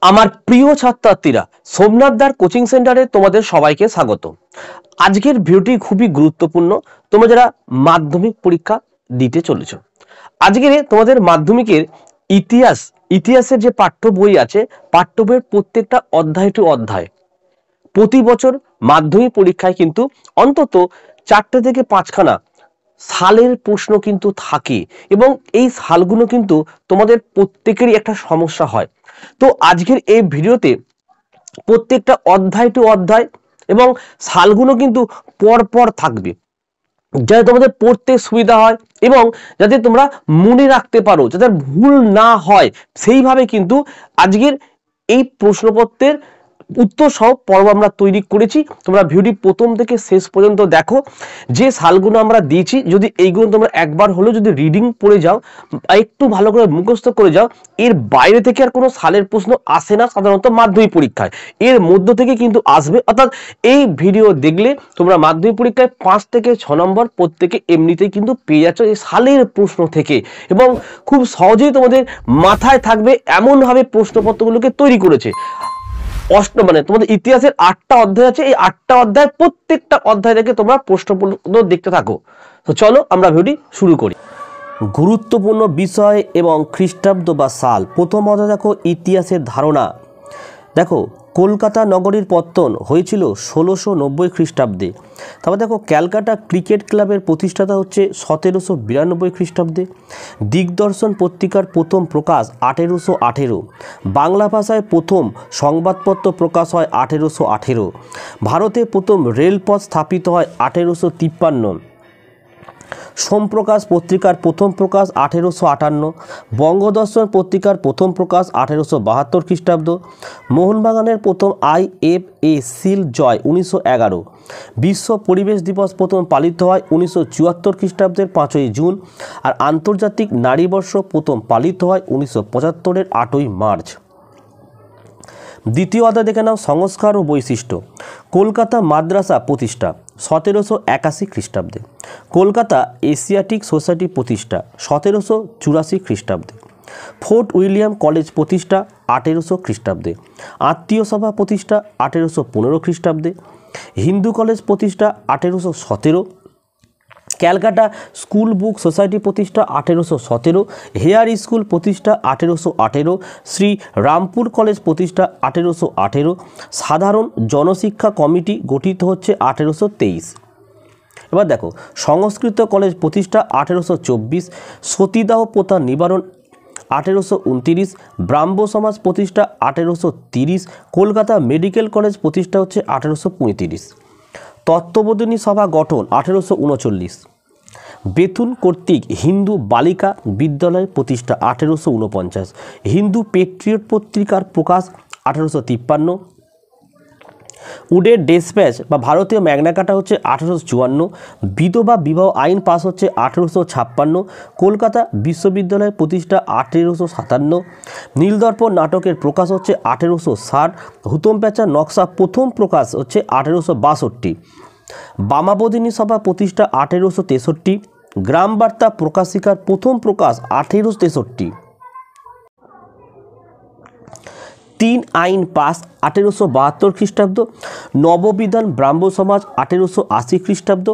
আমার প্রিয় ছাত্রছাত্রীরা, সোমনাথদার কোচিং সেন্টারে তোমাদের সবাইকে স্বাগত। আজকের ভিডিওটি খুবই গুরুত্বপূর্ণ। তোমরা যারা মাধ্যমিক পরীক্ষা দিতে চলেছো, আজকে তোমাদের মাধ্যমিকের ইতিহাসের যে পাঠ্য বই আছে, পাঠ্য বইয়ের প্রত্যেকটা অধ্যায় টু অধ্যায় প্রতি বছর মাধ্যমিক পরীক্ষায় কিন্তু অন্তত 4টে থেকে 5খানা সালের প্রশ্ন কিন্তু থাকে, এবং এই সালগুলো কিন্তু তোমাদের প্রত্যেকেরই একটা সমস্যা হয়। তো আজকের এই ভিডিওতে প্রত্যেকটা অধ্যায় টু অধ্যায় এবং সালগুলো কিন্তু পরপর থাকবে, যাতে তোমাদের পড়তে সুবিধা হয় এবং যাতে তোমরা মনে রাখতে পারো, যাতে ভুল না হয় সেইভাবে কিন্তু আজকের এই প্রশ্নপত্রের উত্তর সহ পর্ব আমরা তৈরি করেছি। তোমরা ভিডিওটি প্রথম থেকে শেষ পর্যন্ত দেখো। যে সালগুলো আমরা দিয়েছি, যদি এইগুলো তোমরা একবার হলেও যদি রিডিং পড়ে যাও, একটু ভালো করে মুখস্থ করে যাও, এর বাইরে থেকে আর কোনো সালের প্রশ্ন আসে না সাধারণত মাধ্যমিক পরীক্ষায়, এর মধ্য থেকে কিন্তু আসবে। অর্থাৎ এই ভিডিও দেখলে তোমরা মাধ্যমিক পরীক্ষায় 5 থেকে 6 নম্বর প্রত্যেকে এমনিতেই কিন্তু পেয়ে যাচ্ছ এই সালের প্রশ্ন থেকে, এবং খুব সহজেই তোমাদের মাথায় থাকবে এমনভাবে প্রশ্নপত্রগুলোকে তৈরি করেছে। তোমাদের ইতিহাসের 8টা অধ্যায় আছে, এই 8টা অধ্যায় প্রত্যেকটা অধ্যায় থেকে তোমরা প্রশ্নপত্র দেখতে থাকো। তো চলো আমরা ভিডিওটি শুরু করি। গুরুত্বপূর্ণ বিষয় এবং খ্রিস্টাব্দ বা সাল। প্রথম অধ্যায় দেখো, ইতিহাসের ধারণা। দেখো, কলকাতা নগরীর পত্তন হয়েছিল 1690 খ্রিস্টাব্দে। তারপর দেখো, ক্যালকাটা ক্রিকেট ক্লাবের প্রতিষ্ঠাতা হচ্ছে 1792 খ্রিস্টাব্দে। দিগদর্শন পত্রিকার প্রথম প্রকাশ 1818। বাংলা ভাষায় প্রথম সংবাদপত্র প্রকাশ হয় 1818। ভারতে প্রথম রেলপথ স্থাপিত হয় 1853। সোমপ্রকাশ পত্রিকার প্রথম প্রকাশ 1858। বঙ্গদর্শন পত্রিকার প্রথম প্রকাশ 1872 খ্রিস্টাব্দ। মোহনবাগানের প্রথম IFA সিল জয় 1911। বিশ্ব পরিবেশ দিবস প্রথম পালিত হয় 1974 খ্রিস্টাব্দের 5ই জুন। আর আন্তর্জাতিক নারীবর্ষ প্রথম পালিত হয় 1975-এর 8ই মার্চ। দ্বিতীয় অধ্যায় দেখে নাও, সংস্কার ও বৈশিষ্ট্য। কলকাতা মাদ্রাসা প্রতিষ্ঠা 1781 খ্রিস্টাব্দে। কলকাতা এশিয়াটিক সোসাইটি প্রতিষ্ঠা 1784 খ্রিস্টাব্দে। ফোর্ট উইলিয়াম কলেজ প্রতিষ্ঠা 1800 খ্রিস্টাব্দে। আত্মীয় সভা প্রতিষ্ঠা 1815 খ্রিস্টাব্দে। হিন্দু কলেজ প্রতিষ্ঠা 1817। ক্যালকাটা স্কুল বুক সোসাইটি প্রতিষ্ঠা 1817। হেয়ার স্কুল প্রতিষ্ঠা 1818। শ্রী রামপুর কলেজ প্রতিষ্ঠা 1818। সাধারণ জনশিক্ষা কমিটি গঠিত হচ্ছে 1823। এবার দেখো, সংস্কৃত কলেজ প্রতিষ্ঠা 1824। সতীদাহ প্রথা নিবারণ 1829। ব্রাহ্ম সমাজ প্রতিষ্ঠা 1830। কলকাতা মেডিকেল কলেজ প্রতিষ্ঠা হচ্ছে 1835। তত্ত্ববোধিনী সভা গঠন 1839। বেতুন কর্তৃক হিন্দু বালিকা বিদ্যালয় প্রতিষ্ঠা 1849। হিন্দু পেট্রিয়ট পত্রিকার প্রকাশ 1853। উডের ডেসপ্যাচ বা ভারতীয় ম্যাগনা কার্টা হচ্ছে 1854। বিধবা বিবাহ আইন পাস হচ্ছে 1856। কলকাতা বিশ্ববিদ্যালয় প্রতিষ্ঠা 1857। নীলদর্পণ নাটকের প্রকাশ হচ্ছে 1860। হুতম প্যাঁচা নকশা প্রথম প্রকাশ হচ্ছে 1862। বামাবোধিনী সভা প্রতিষ্ঠা 1863। গ্রাম বার্তা প্রকাশিকার প্রথম প্রকাশ 1863। 3 আইন পাস 1872 খ্রিস্টাব্দ। নববিধান ব্রাহ্ম সমাজ 1880 খ্রিস্টাব্দ।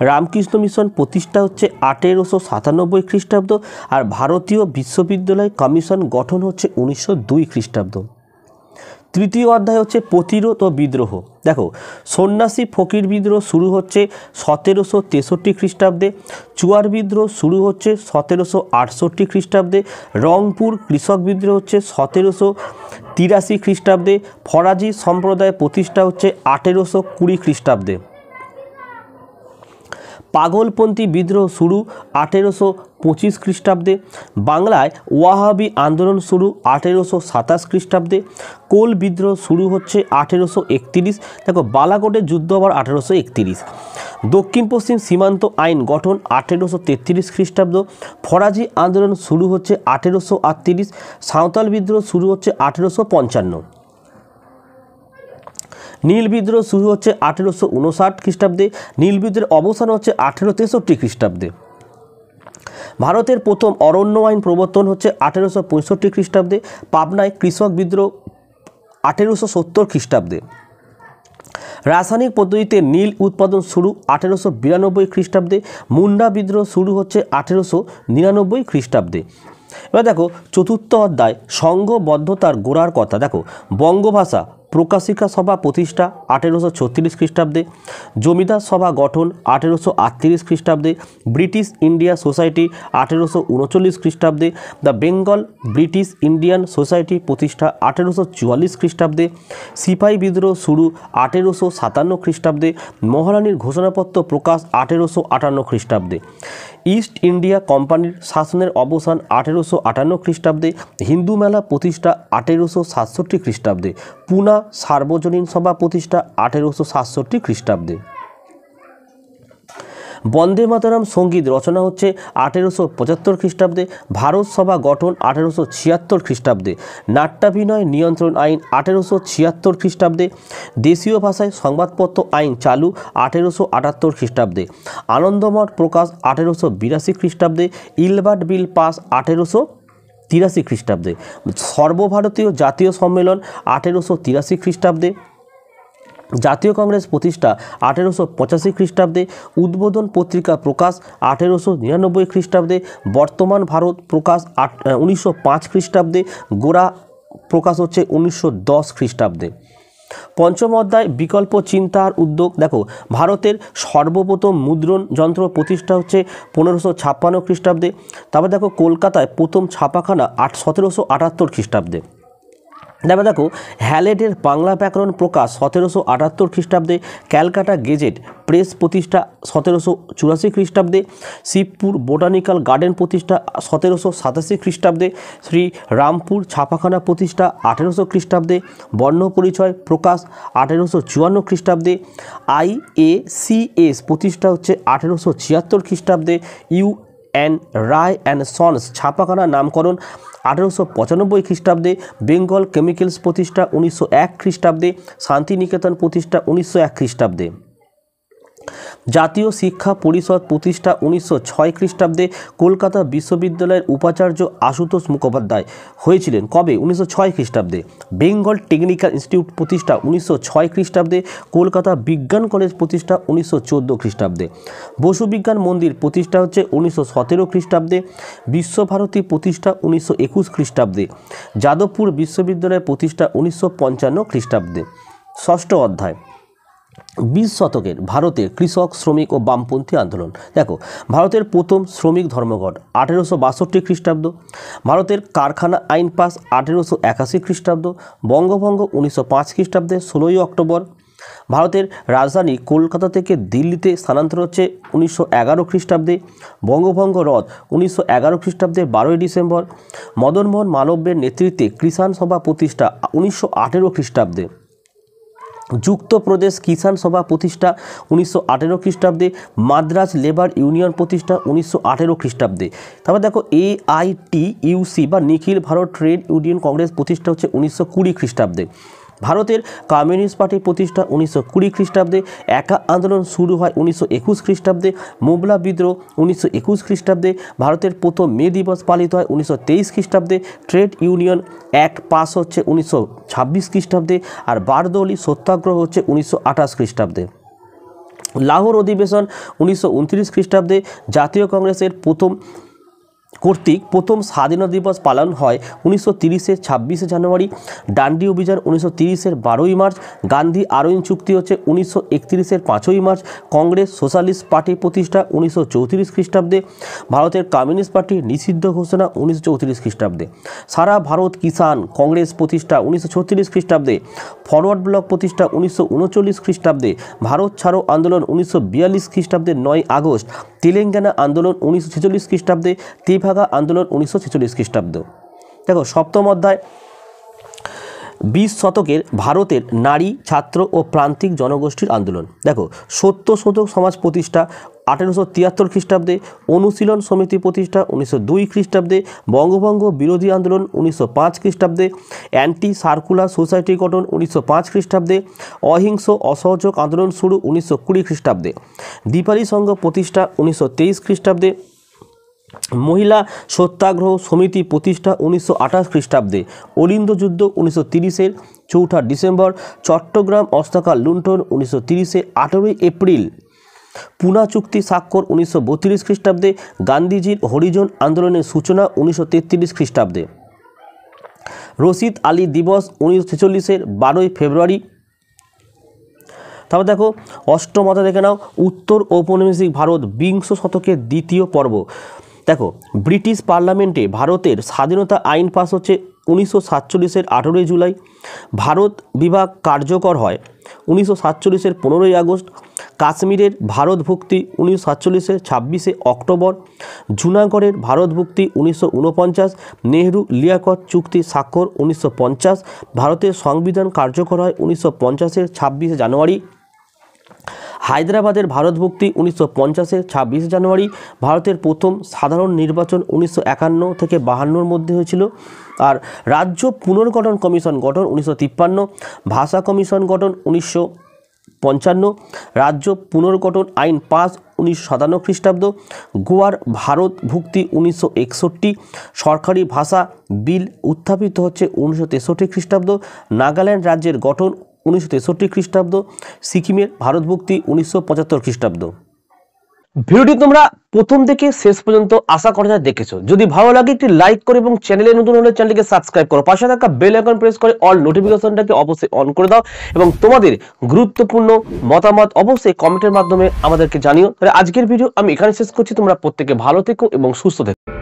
রামকৃষ্ণ মিশন প্রতিষ্ঠা হচ্ছে 1897 খ্রিস্টাব্দ। আর ভারতীয় বিশ্ববিদ্যালয় কমিশন গঠন হচ্ছে 1902 খ্রিস্টাব্দ। তৃতীয় অধ্যায় হচ্ছে প্রতিরোধ ও বিদ্রোহ। দেখো, সন্ন্যাসী ফকির বিদ্রোহ শুরু হচ্ছে 1763 খ্রিস্টাব্দে। চুয়ার বিদ্রোহ শুরু হচ্ছে 1768 খ্রিস্টাব্দে। রংপুর কৃষক বিদ্রোহ হচ্ছে 1783 খ্রিস্টাব্দে। ফরাজি সম্প্রদায় প্রতিষ্ঠা হচ্ছে 1820 খ্রিস্টাব্দে। পাগলপন্থী বিদ্রোহ শুরু 1825 খ্রিস্টাব্দে। বাংলায় ওয়াহাবি আন্দোলন শুরু 1827 খ্রিস্টাব্দে। কোল বিদ্রোহ শুরু হচ্ছে 1831। দেখো, বালাকোটের যুদ্ধ আবার 1831। দক্ষিণ পশ্চিম সীমান্ত আইন গঠন 1833 খ্রিস্টাব্দ। ফরাজি আন্দোলন শুরু হচ্ছে 1838। সাঁওতাল বিদ্রোহ শুরু হচ্ছে 1855। নীল বিদ্রোহ শুরু হচ্ছে 1859 খ্রিস্টাব্দে। নীল বিদ্রোহের অবসান হচ্ছে 1863 খ্রিস্টাব্দে। ভারতের প্রথম অরণ্য আইন প্রবর্তন হচ্ছে 1865 খ্রিস্টাব্দে। পাবনায় কৃষক বিদ্রোহ 1870 খ্রিস্টাব্দে। রাসায়নিক পদ্ধতিতে নীল উৎপাদন শুরু 1892 খ্রিস্টাব্দে। মুন্ডা বিদ্রোহ শুরু হচ্ছে 1899 খ্রিস্টাব্দে। এবার দেখো চতুর্থ অধ্যায় সংঘবদ্ধতার গোড়ার কথা। দেখো বঙ্গভাষা প্রকাশিকা সভা প্রতিষ্ঠা 1836 খ্রিস্টাব্দে। জমিদার সভা গঠন 1838 খ্রিস্টাব্দে। ব্রিটিশ ইন্ডিয়া সোসাইটি 1839 খ্রিস্টাব্দে। The Bengal British Indian society প্রতিষ্ঠা 1844 খ্রিস্টাব্দে। সিপাহী বিদ্রোহ শুরু 1857 খ্রিস্টাব্দে। মহারানীর ঘোষণাপত্র প্রকাশ 1858 খ্রিস্টাব্দে। ইস্ট ইন্ডিয়া কোম্পানির শাসনের অবসান 1858 খ্রিস্টাব্দে। হিন্দু মেলা প্রতিষ্ঠা 1867 খ্রিস্টাব্দে। পুনা সার্বজনীন সভা প্রতিষ্ঠা 1867 খ্রিস্টাব্দে। বন্দে মাতরম সঙ্গীত রচনা হচ্ছে 1875 খ্রিস্টাব্দে। ভারত সভা গঠন 1876 খ্রিস্টাব্দে। নাট্যাভিনয় নিয়ন্ত্রণ আইন 1876 খ্রিস্টাব্দে। দেশীয় ভাষায় সংবাদপত্র আইন চালু 1878 খ্রিস্টাব্দে। আনন্দমঠ প্রকাশ 1882 খ্রিস্টাব্দে। ইলবার্ট বিল পাস 1883 খ্রিস্টাব্দে। সর্বভারতীয় জাতীয় সম্মেলন 1883 খ্রিস্টাব্দে। জাতীয় কংগ্রেস প্রতিষ্ঠা 1885 খ্রিস্টাব্দে। উদ্বোধন পত্রিকা প্রকাশ 1899 খ্রিস্টাব্দে। বর্তমান ভারত প্রকাশ 1905 খ্রিস্টাব্দে। গোড়া প্রকাশ হচ্ছে 1910 খ্রিস্টাব্দে। পঞ্চম অধ্যায় বিকল্প চিন্তার উদ্যোগ। দেখো ভারতের সর্বপ্রথম মুদ্রণ যন্ত্র প্রতিষ্ঠা হচ্ছে 1556 খ্রিস্টাব্দে। তারপর দেখো কলকাতায় প্রথম ছাপাখানা 1778 খ্রিস্টাব্দে। তারপর দেখো হ্যালেডের বাংলা ব্যাকরণ প্রকাশ 1778 খ্রিস্টাব্দে। ক্যালকাটা গেজেট প্রেস প্রতিষ্ঠা 1784 খ্রিস্টাব্দে। শিবপুর বোটানিক্যাল গার্ডেন প্রতিষ্ঠা 1787 খ্রিস্টাব্দে। শ্রী রামপুর ছাপাখানা প্রতিষ্ঠা 1800 খ্রিস্টাব্দে। বর্ণ পরিচয় প্রকাশ 1854 খ্রিস্টাব্দে। IACS প্রতিষ্ঠা হচ্ছে 1876 খ্রিস্টাব্দে। UN রায় অ্যান্ড সন্স ছাপাখানা নামকরণ 1895 খ্রিস্টাব্দে। বেঙ্গল কেমিক্যালস প্রতিষ্ঠা 1901 খ্রিস্টাব্দে। শান্তিনিকেতন প্রতিষ্ঠা 1901 খ্রিস্টাব্দে। জাতীয় শিক্ষা পরিষদ প্রতিষ্ঠা 1906 খ্রিস্টাব্দে। কলকাতা বিশ্ববিদ্যালয়ের উপাচার্য আশুতোষ মুখোপাধ্যায় হয়েছিলেন কবে? 1906 খ্রিস্টাব্দে। বেঙ্গল টেকনিক্যাল ইনস্টিটিউট প্রতিষ্ঠা 1906 খ্রিস্টাব্দে। কলকাতা বিজ্ঞান কলেজ প্রতিষ্ঠা 1914 খ্রিস্টাব্দে। বসু বিজ্ঞান মন্দির প্রতিষ্ঠা হচ্ছে 1917 খ্রিস্টাব্দে। বিশ্বভারতী প্রতিষ্ঠা 1921 খ্রিস্টাব্দে। যাদবপুর বিশ্ববিদ্যালয় প্রতিষ্ঠা 1955 খ্রিস্টাব্দে। ষষ্ঠ অধ্যায় 20 শতকের ভারতের কৃষক শ্রমিক ও বামপন্থী আন্দোলন। দেখো ভারতের প্রথম শ্রমিক ধর্মঘট 1862 খ্রিস্টাব্দ। ভারতের কারখানা আইন পাস 1881 খ্রিস্টাব্দ। বঙ্গভঙ্গ 1905 খ্রিস্টাব্দে 16ই অক্টোবর। ভারতের রাজধানী কলকাতা থেকে দিল্লিতে স্থানান্তর হচ্ছে 1911 খ্রিস্টাব্দে। বঙ্গভঙ্গ রদ 1911 খ্রিস্টাব্দে 12ই ডিসেম্বর। মদনমোহন মালব্যের নেতৃত্বে কিষাণ সভা প্রতিষ্ঠা 1918 খ্রিস্টাব্দে। যুক্তপ্রদেশ কিষাণ সভা প্রতিষ্ঠা 1918 খ্রিস্টাব্দে। মাদ্রাজ লেবার ইউনিয়ন প্রতিষ্ঠা 1918 খ্রিস্টাব্দে। তারপর দেখো AITUC বা নিখিল ভারত ট্রেড ইউনিয়ন কংগ্রেস প্রতিষ্ঠা হচ্ছে 1920 খ্রিস্টাব্দে। ভারতের কমিউনিস্ট পার্টি প্রতিষ্ঠা 1920 খ্রিস্টাব্দে। একা আন্দোলন শুরু হয় 1921 খ্রিস্টাব্দে। মোবলা বিদ্রোহ 1921 খ্রিস্টাব্দে। ভারতের প্রথম মে দিবস পালিত হয় 1923 খ্রিস্টাব্দে। ট্রেড ইউনিয়ন অ্যাক্ট পাস হচ্ছে 1926 খ্রিস্টাব্দে। আর বারদৌলি সত্যাগ্রহ হচ্ছে 1928 খ্রিস্টাব্দে। লাহোর অধিবেশন 1929 খ্রিস্টাব্দে। জাতীয় কংগ্রেসের কর্তৃক প্রথম স্বাধীনতা দিবস পালন হয় 1930-এর 26শে জানুয়ারি। ডান্ডি অভিযান 1930-এর 12ই মার্চ। গান্ধী আরোইন চুক্তি হচ্ছে 1931-এর 5ই মার্চ। কংগ্রেস সোশ্যালিস্ট পার্টি প্রতিষ্ঠা 1934 খ্রিস্টাব্দে। ভারতের কমিউনিস্ট পার্টি নিষিদ্ধ ঘোষণা 1934 খ্রিস্টাব্দে। সারা ভারত কিষাণ কংগ্রেস প্রতিষ্ঠা 1936 খ্রিস্টাব্দে। ফরওয়ার্ড ব্লক প্রতিষ্ঠা 1939 খ্রিস্টাব্দে। ভারত ছাড়ো আন্দোলন 1942 খ্রিস্টাব্দে 9 আগস্ট। তেলেঙ্গানা আন্দোলন 1946 খ্রিস্টাব্দে। তেভাগা আন্দোলন 1946 খ্রিস্টাব্দ। দেখো সপ্তম অধ্যায় 20 শতকের ভারতের নারী ছাত্র ও প্রান্তিক জনগোষ্ঠীর আন্দোলন। দেখো সত্য শতক সমাজ প্রতিষ্ঠা 1873 খ্রিস্টাব্দে। অনুশীলন সমিতি প্রতিষ্ঠা 1902 খ্রিস্টাব্দে। বঙ্গভঙ্গ বিরোধী আন্দোলন 1905 খ্রিস্টাব্দে। অ্যান্টি সার্কুলার সোসাইটি গঠন 1905 খ্রিস্টাব্দে। অহিংস অসহযোগ আন্দোলন শুরু 1920 খ্রিস্টাব্দে। দীপালি সংঘ প্রতিষ্ঠা 1923 খ্রিস্টাব্দে। মহিলা সত্যাগ্রহ সমিতি প্রতিষ্ঠা 1928 খ্রিস্টাব্দে, অলিন্দ যুদ্ধ 1930-এর 4 ডিসেম্বর, চট্টগ্রাম অস্ত্রাগার লুণ্ঠন 1930-এ 18 এপ্রিল, পুনা চুক্তি স্বাক্ষর 1932 খ্রিস্টাব্দে, গান্ধীজির হরিজন আন্দোলনের সূচনা 1933 খ্রিস্টাব্দে, রশিদ আলী দিবস 1946-এর 12 ফেব্রুয়ারি। তারপর দেখো অষ্টম অধ্যায় দেখে নাও, উত্তর ঔপনিবেশিক ভারত বিংশ শতকের দ্বিতীয় পর্ব। দেখো ব্রিটিশ পার্লামেন্টে ভারতের স্বাধীনতা আইন পাস হচ্ছে 1947-এর 18 জুলাই, ভারত বিভাগ কার্যকর হয় 1947-এর 15 আগস্ট, কাশ্মীরের ভারতভুক্তি 1947-এর 26 অক্টোবর, জুনাগড়ের ভারতভুক্তি 1949, নেহরু লিয়াকত চুক্তি স্বাক্ষর 1950, ভারতের সংবিধান কার্যকর হয় 1950-এর 26 জানুয়ারি, হায়দ্রাবাদের ভারতভুক্তি 1950-এর 26 জানুয়ারি, ভারতের প্রথম সাধারণ নির্বাচন 1951 থেকে 52-এর মধ্যে হয়েছিল, আর রাজ্য পুনর্গঠন কমিশন গঠন 1953, ভাষা কমিশন গঠন 1955, রাজ্য পুনর্গঠন আইন পাস 1957 খ্রিস্টাব্দ, গোয়ার ভারতভুক্তি 1961, সরকারি ভাষা বিল উত্থাপিত হচ্ছে 1963 খ্রিস্টাব্দ, নাগাল্যান্ড রাজ্যের গঠন 1963 খ্রিস্টাব্দ, সিকিমের ভারতভুক্তি 1975 খ্রিস্টাব্দ। ভিডিওটি তোমরা প্রথম থেকে শেষ পর্যন্ত আশা করা যায় দেখেছো। যদি ভালো লাগে একটি লাইক করো এবং চ্যানেলে নতুন হলে চ্যানেলকে সাবস্ক্রাইব করো, পাশে থাকা বেল আইকন প্রেস করে অল নোটিফিকেশনটাকে অবশ্যই অন করে দাও এবং তোমাদের গুরুত্বপূর্ণ মতামত অবশ্যই কমেন্টের মাধ্যমে আমাদেরকে জানিও। তাহলে আজকের ভিডিও আমি এখানে শেষ করছি। তোমরা প্রত্যেকে ভালো থেকো এবং সুস্থ থেকো।